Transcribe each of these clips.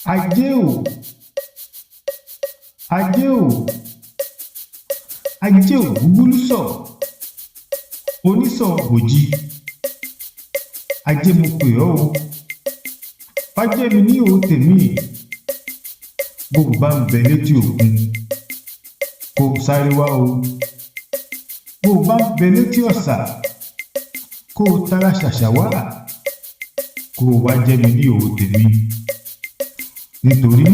Ajé o, ajé o, ajé ògúngúlùsọ̀, onísọ̀ bòjì, ajé mo pè ọ́ o, wá jẹ́ mi ní ìhò tèmi, bó o bá ń bẹ létí òkun, kó o sáré wá o, bó o bá ń bẹ létí ọ̀sà, kó o tara ṣàṣà wá, kó o wá jẹ́ mi ní ìhò tèmi. Nítorí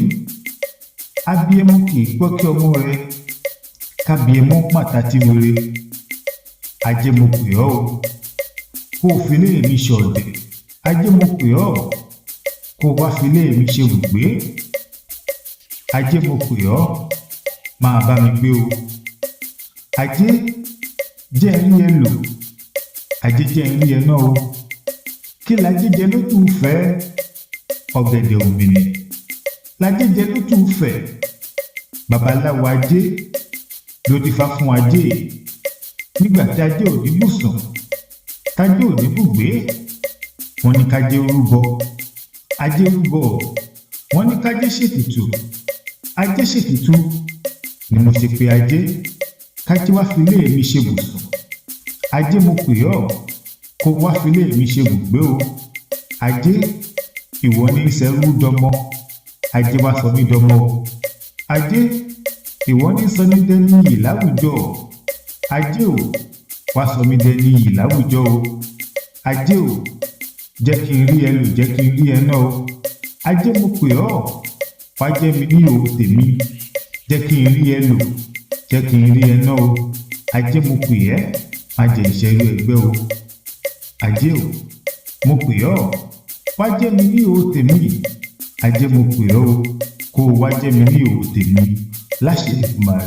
abiyamọ kì í gbọ́ kí ọmọ rẹ̀ kábiyamọ pàtàkì wéré. Ajé mo pè ọ́ o, kó o fi ilé mi ṣọ̀dẹ̀. Ajé mo pè ọ́, kó o wá fi ilé mi ṣe bùgbé. Ajé mo pè ọ́, máa bá mi gbé o. Ajé jẹ́ ń rí ẹ lò, ajé jẹ́ ń rí ẹ ná o. Kí lajé jẹ lójú ìfẹ́? Ọ̀gẹ̀dẹ̀ òmìnir lajé jẹ lójú ìfẹ́. Babaláwo ajé ló dífá fún ajé. Nígbà tí ajé ò ní bùsùn, tájé ò ní bùgbé, wọ́n ní kájé rúbọ. Ajé rúbọ, wọ́n ní kájé ṣètùtù. Ajé ṣètùtù ni mo ṣe pè ajé, kájé wá fi ilé mi ṣe bùsùn. Ajé mo pè ọ́, kó wá fi ilé mi ṣe bùgbé o. Ajé, ìwọ ní ṣẹrú dọmọ, ajé wá sọ mí dọmọ o. Ajé, ìwọ ní sọ mí dẹni iyì láwùjọ. Ajé o, wá sọ mí dẹni iyì láwùjọ o. Ajé o, jẹ́ kí n rí ẹ lò, jẹ́ kí n rí ẹ ná o. Ajé mo pè ọ́, wá jẹ́ mi ní ìhò tèmi. Jẹ́ kí n rí ẹ lò, jẹ́ kí n rí ẹ ná o. Ajé mo pè ẹ́, má jẹ́ ìṣẹ́rú ẹgbẹ́ o. Ajé o, mo pè ọ́, wá jẹ́ mi ní ìhò tèmi. Ajé mo pè ọ́ o, kó o wá jẹ́ mi ní ìhò tèmi láṣẹ Èdùmàrè.